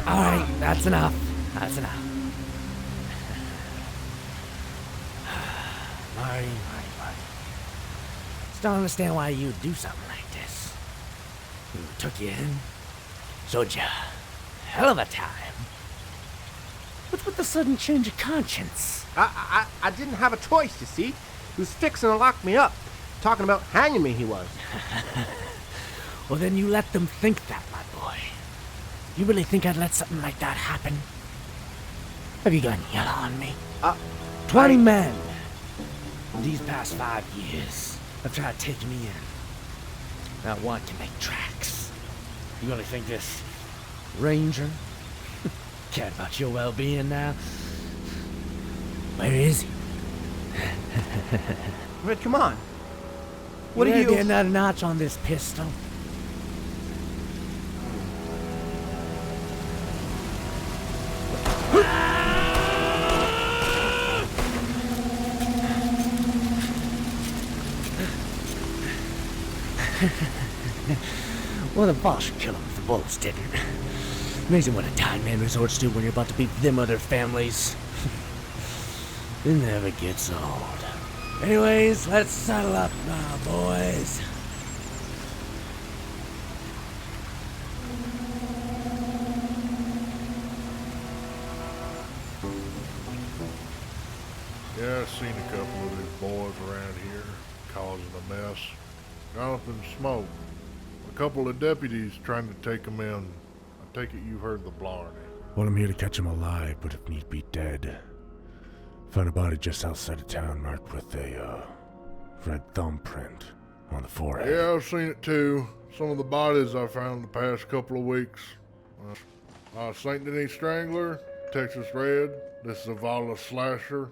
Alright, that's enough. That's enough. Marty. Just don't understand why you'd do something like this. Who took you in? Showed you a hell of a time. What's with the sudden change of conscience? I didn't have a choice, you see. He was fixing to lock me up. Talking about hanging me, he was. Well, then you let them think that, my boy. You really think I'd let something like that happen? Have you gone yellow on me? 20 men these past 5 years have tried taking me in. Not one to make tracks. You really think this ranger cared about your well-being now? Where is he? Red, come on. What you are you... getting another notch on this pistol? Well, the boss should kill him if the bullets didn't. Amazing what a dying man resorts to when you're about to beat them other families. It never gets old. Anyways, let's settle up now, boys. Yeah, I've seen a couple of these boys around here causing a mess. Gone up in smoke. A couple of deputies trying to take them in. I take it you've heard the blarney. Well, I'm here to catch him alive, but if need be, dead. Found a body just outside of town marked with a, red thumbprint on the forehead. Yeah, I've seen it too. Some of the bodies I found the past couple of weeks. St. Denis Strangler, Texas Red, this is a violent slasher.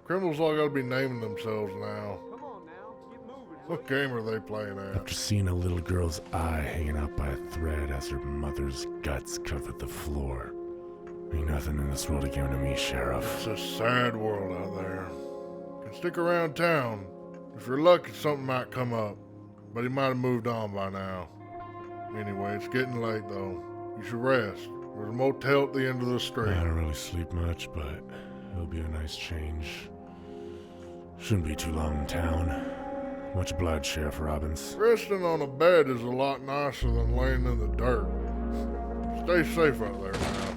Criminals all gotta be naming themselves now. Come on now, get moving. What game are they playing at? After seeing a little girl's eye hanging out by a thread as her mother's guts covered the floor. Ain't nothing in this world given to me, Sheriff. It's a sad world out there. You can stick around town. If you're lucky, something might come up. But he might have moved on by now. Anyway, it's getting late though. You should rest. There's a motel at the end of the street. I don't really sleep much, but it'll be a nice change. Shouldn't be too long in town. Much obliged, Sheriff Robbins. Resting on a bed is a lot nicer than laying in the dirt. Stay safe out there now.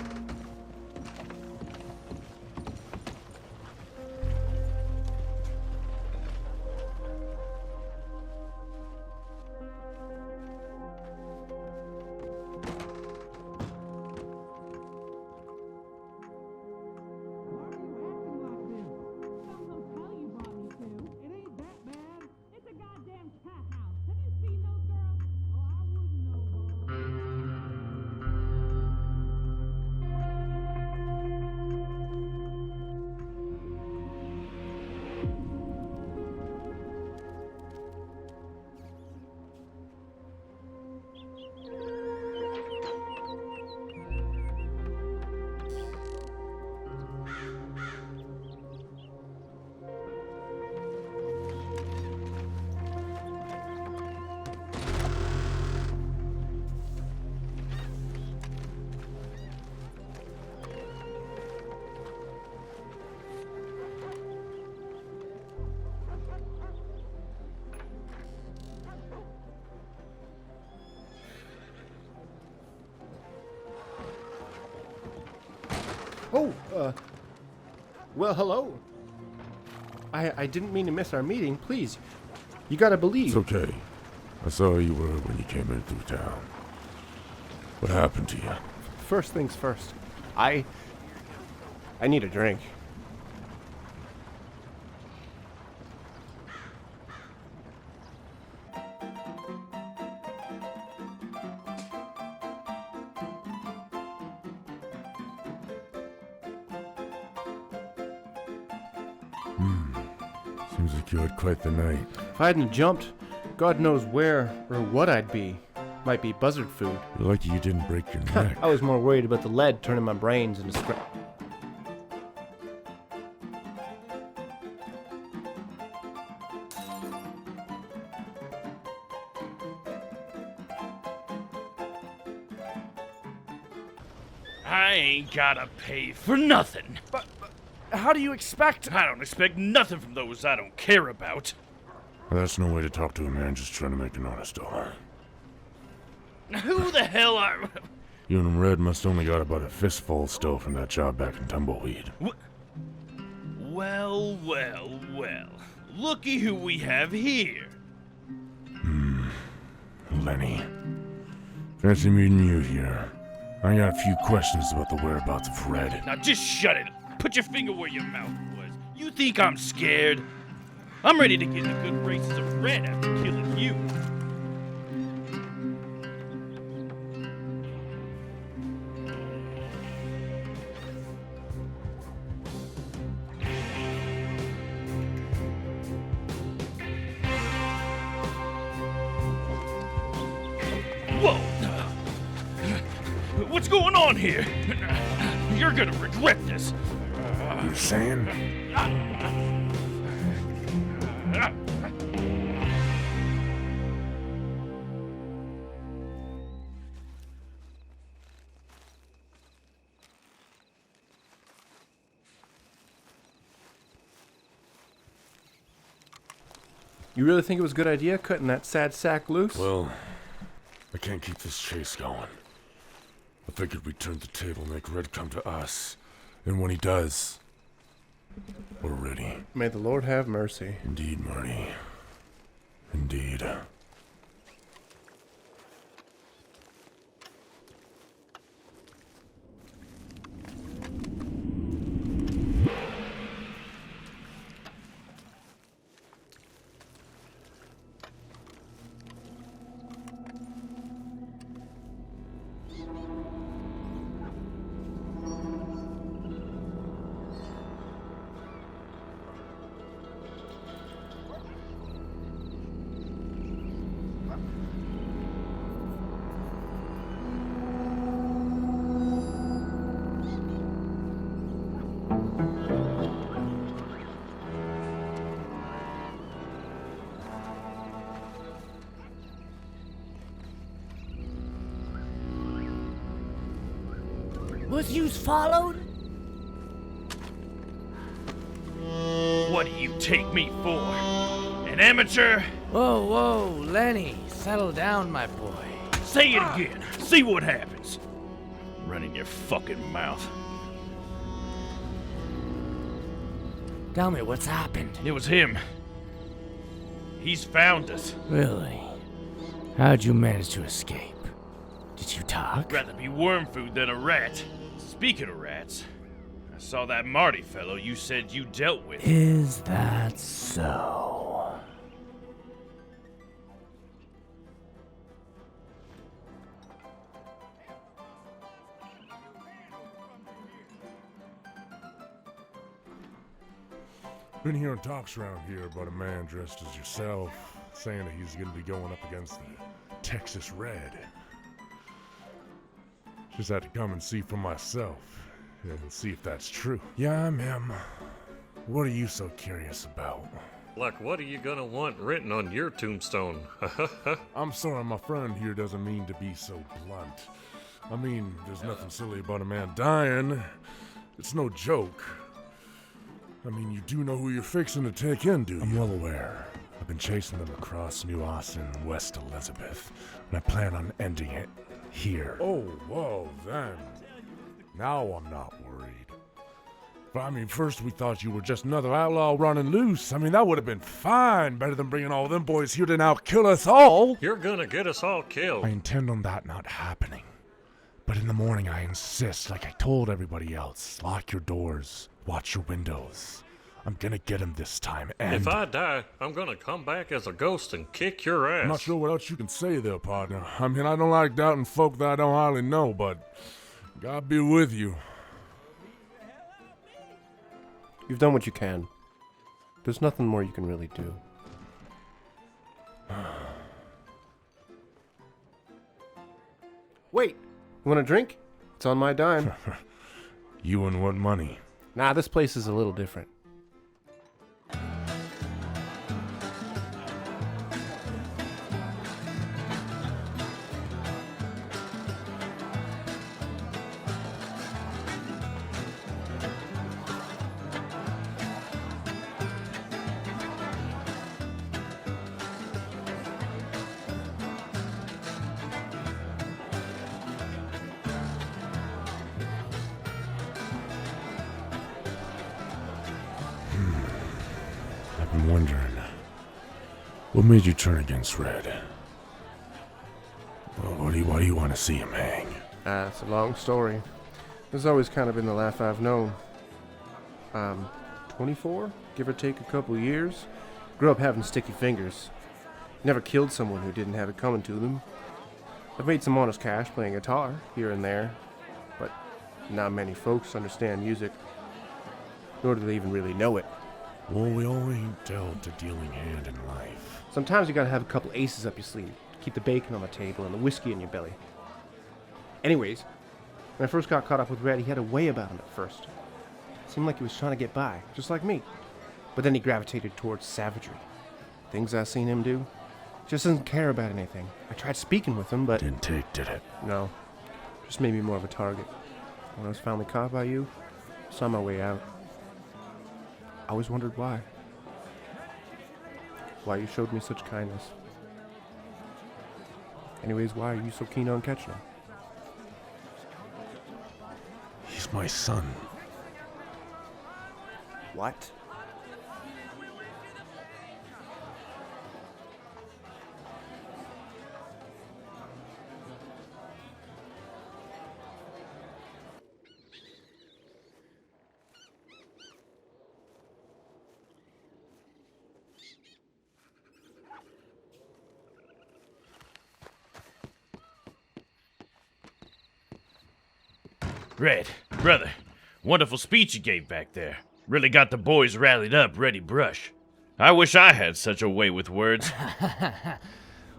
Well, hello. I didn't mean to miss our meeting. Please, you gotta believe. It's okay. I saw you were when you came in through town. What happened to you? First things first. I need a drink. Seems like you had quite the night. If I hadn't jumped, God knows where or what I'd be. Might be buzzard food. You're lucky you didn't break your neck. I was more worried about the lead turning my brains into scrap. I ain't gotta pay for nothing. But how do you expect? I don't expect nothing from those I don't care about. Well, that's no way to talk to a man just trying to make an honest dollar. Who the hell are... You and Red must only got about a fistful stole from that job back in Tumbleweed. Well, well, well. Looky who we have here. Lenny. Fancy meeting you here. I got a few questions about the whereabouts of Red. Now just shut it. Put your finger where your mouth was. You think I'm scared? I'm ready to get in the good graces of Red after killing you. Whoa! What's going on here? You're gonna regret this. You saying? You really think it was a good idea cutting that sad sack loose? Well, I can't keep this chase going. I figured we'd turn the table, make Red come to us. And when he does, we're ready. May the Lord have mercy. Indeed, Marty. Indeed. Was yous followed? What do you take me for? An amateur? Whoa, whoa, Lenny, settle down, my boy. Say it again. See what happens. Running your fucking mouth. Tell me what's happened. It was him. He's found us. Really? How'd you manage to escape? Did you talk? I'd rather be worm food than a rat. Speaking of rats, I saw that Marty fellow you said you dealt with. Is that so? Been hearing talks around here about a man dressed as yourself, saying that he's gonna be going up against the Texas Red. Just had to come and see for myself, and see if that's true. Yeah, ma'am. What are you so curious about? Like, what are you gonna want written on your tombstone? I'm sorry, my friend here doesn't mean to be so blunt. I mean, there's nothing silly about a man dying. It's no joke. I mean, you do know who you're fixing to take in, do you? I'm well aware. I've been chasing them across New Austin and West Elizabeth, and I plan on ending it here. Oh, whoa, then. Now I'm not worried. But I mean, first we thought you were just another outlaw running loose. I mean, that would have been fine. Better than bringing all them boys here to now kill us all. You're gonna get us all killed. I intend on that not happening. But in the morning, I insist, like I told everybody else, lock your doors, watch your windows. I'm gonna get him this time, and... If I die, I'm gonna come back as a ghost and kick your ass. I'm not sure what else you can say there, partner. I mean, I don't like doubting folk that I don't hardly know, but God be with you. You've done what you can. There's nothing more you can really do. Wait, you want a drink? It's on my dime. You and what money? Nah, this place is a little different. I've been wondering, what made you turn against Red? Well, why do you want to see him hang? It's a long story. It's always kind of been the laugh I've known. 24, give or take a couple years. Grew up having sticky fingers. Never killed someone who didn't have it coming to them. I've made some honest cash playing guitar here and there, but not many folks understand music, nor do they even really know it. Well, we all ain't dealt a dealing hand in life. Sometimes you gotta have a couple aces up your sleeve to keep the bacon on the table and the whiskey in your belly. Anyways, when I first got caught up with Red, he had a way about him at first. Seemed like he was trying to get by, just like me. But then he gravitated towards savagery. Things I seen him do. Just doesn't care about anything. I tried speaking with him, but... Didn't take, did it? No. Just made me more of a target. When I was finally caught by you, I saw my way out. I always wondered why. Why you showed me such kindness. Anyways, why are you so keen on catching him? He's my son. What? Red, brother, wonderful speech you gave back there. Really got the boys rallied up, ready brush. I wish I had such a way with words.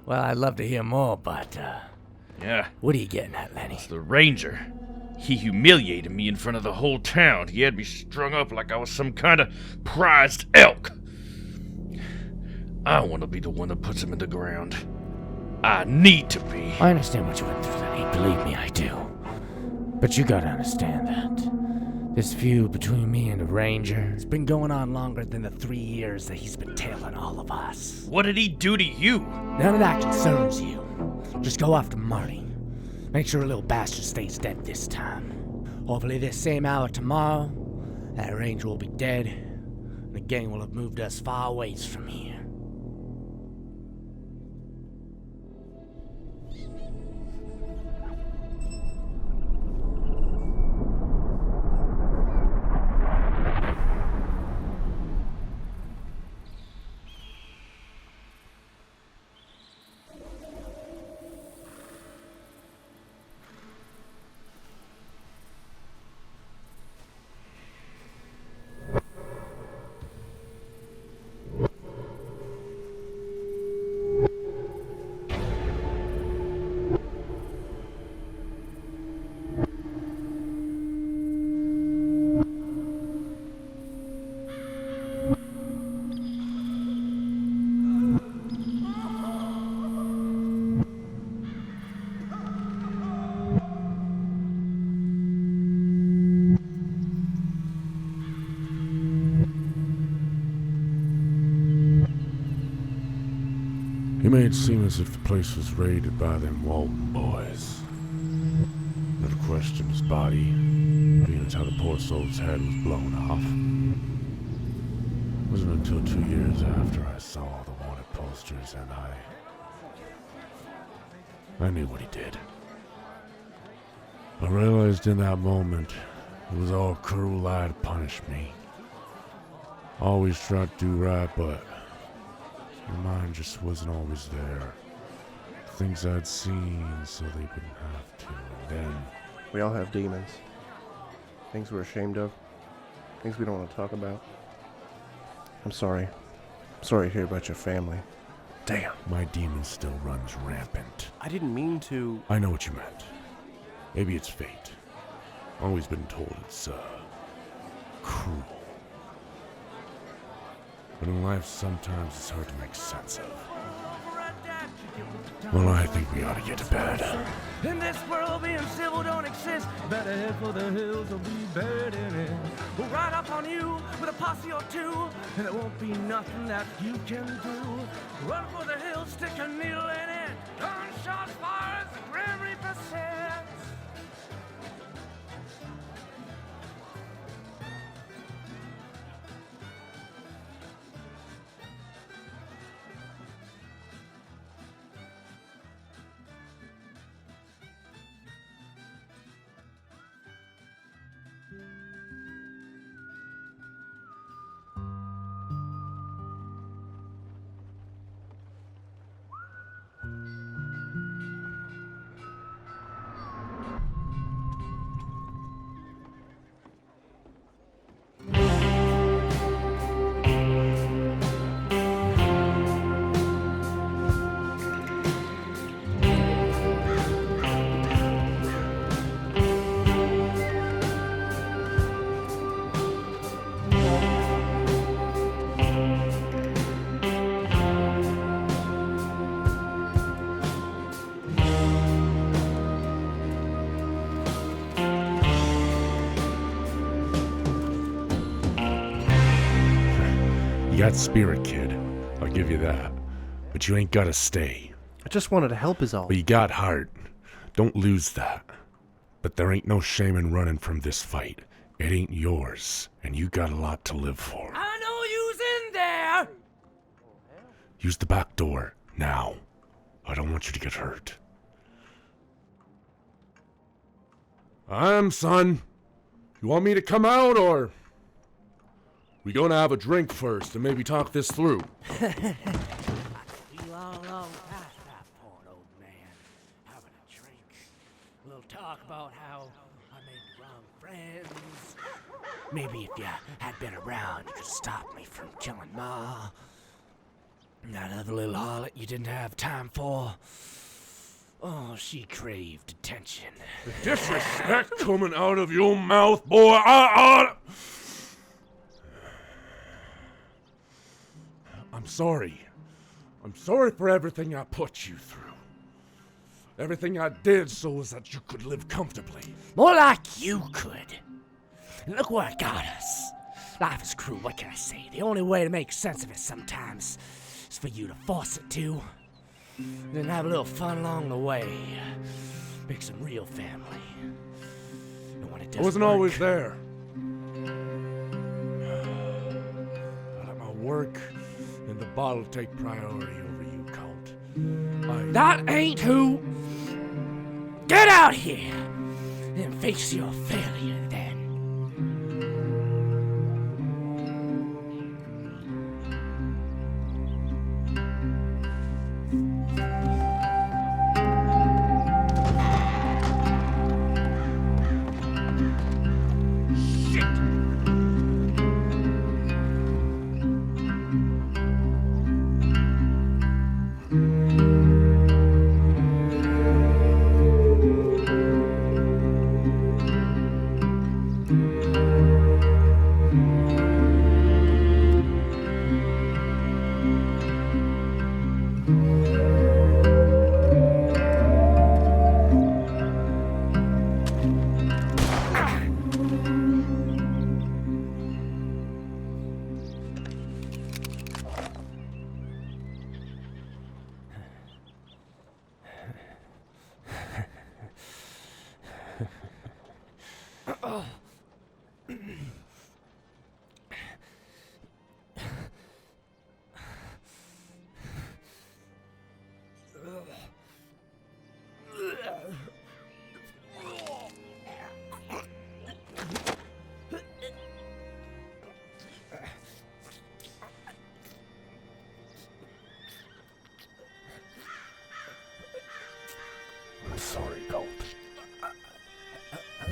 Well, I'd love to hear more, but, Yeah, what are you getting at, Lenny? it's the ranger. He humiliated me in front of the whole town. He had me strung up like I was some kind of prized elk. I want to be the one that puts him in the ground. I need to be. I understand what you went through, Lenny. Believe me, I do. But you gotta understand that. This feud between me and the Ranger has been going on longer than the 3 years that he's been tailing all of us. What did he do to you? None of that concerns you. Just go after Marty. Make sure a little bastard stays dead this time. Hopefully this same hour tomorrow, that Ranger will be dead, and the gang will have moved us far ways from here. He made it seem as if the place was raided by them Walton boys. Never questioned his body, being as how the poor soul's head was blown off. It wasn't until 2 years after I saw the wanted posters and I knew what he did. I realized in that moment it was all cruel lie to punish me. Always tried to do right, but your mind just wasn't always there. Things I'd seen so they wouldn't have to, and then... We all have demons. Things we're ashamed of. Things we don't want to talk about. I'm sorry. I'm sorry to hear about your family. Damn. My demon still runs rampant. I didn't mean to... I know what you meant. Maybe it's fate. Always been told it's, cruel. But in life, sometimes it's hard to make sense of. Well, I think we ought to get to bed. In this world, being civil don't exist. Better head for the hills or be buried in it. We'll ride up on you with a posse or two, and there won't be nothing that you can do. Run for the hills, stick a needle in it. Gunshots fire as the Grim Reaper says. You got spirit, kid. I'll give you that. But you ain't gotta stay. I just wanted to help is all. But you got heart. Don't lose that. But there ain't no shame in running from this fight. It ain't yours, and you got a lot to live for. I know you's in there! Use the back door, now. I don't want you to get hurt. Son. You want me to come out, or... We gonna have a drink first and maybe talk this through? We long past that point, old man. Having a drink. We'll talk about how I made the wrong friends. Maybe if you had been around, you could stop me from killing Ma. That other little harlot you didn't have time for. Oh, she craved attention. The disrespect coming out of your mouth, boy. I'm sorry. I'm sorry for everything I put you through. Everything I did so as that you could live comfortably. More like you could. Look where it got us. Life is cruel, what can I say? The only way to make sense of it sometimes is for you to force it to. Then have a little fun along the way. Make some real family. And when it doesn't I wasn't work, always there. I let my work and the bottle take priority over you, Count. That ain't who. Get out here and face your failure then.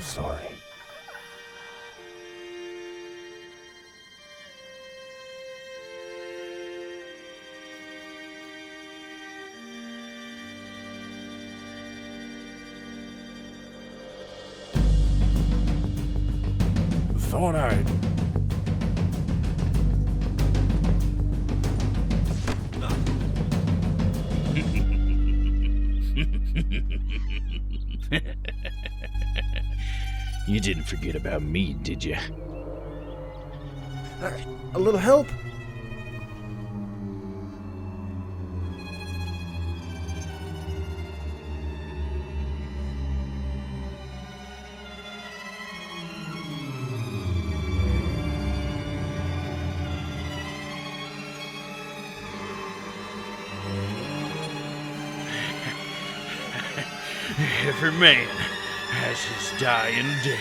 sorry. Thought I'd... You didn't forget about me, did you? A little help? Every man has his dying day.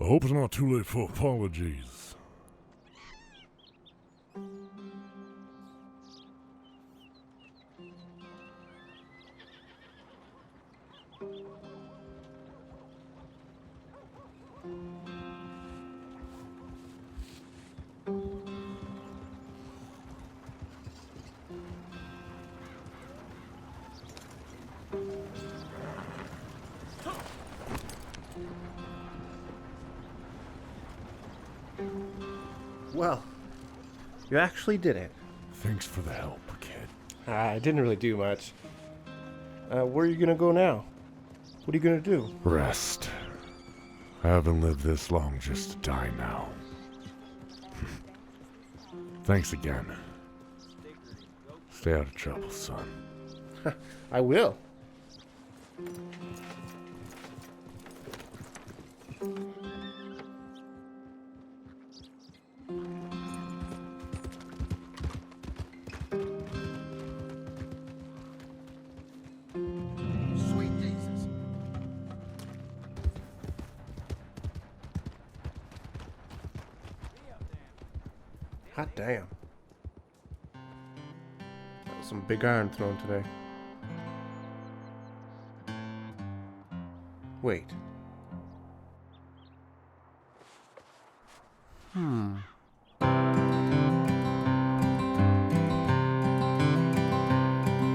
I hope it's not too late for apologies. Well, you actually did it. Thanks for the help, kid. I didn't really do much. Where are you gonna go now? What are you gonna do? Rest. I haven't lived this long just to die now. Thanks again. Stay out of trouble, son. I will. Hot damn. That was some big iron thrown today. Wait.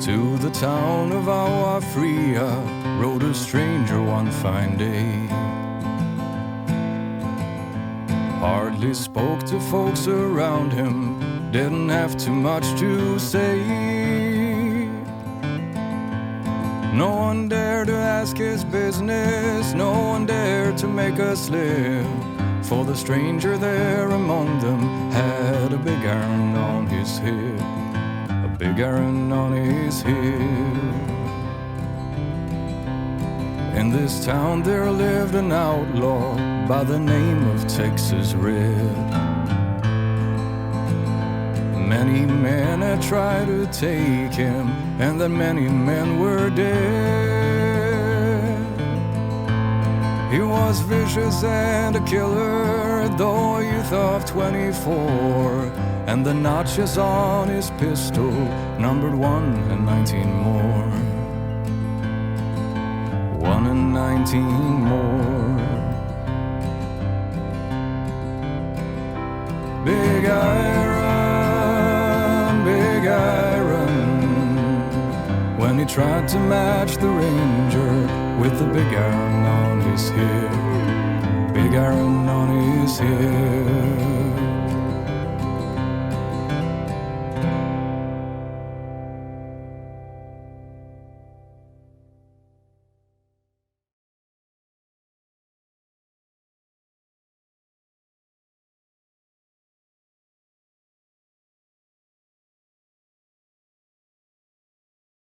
To the town of Awafria rode a stranger one fine day. Hardly spoke to folks around him, didn't have too much to say. No one dared to ask his business, no one dared to make a slip. For the stranger there among them had a big iron on his hip, a big iron on his hip. In this town there lived an outlaw by the name of Texas Red. Many men had tried to take him, and then many men were dead. He was vicious and a killer, though a youth of 24, and the notches on his pistol numbered 1 and 19 more. 1 and 19 more. Big iron, big iron. When he tried to match the ranger with the big iron on his hip, big iron on his hip.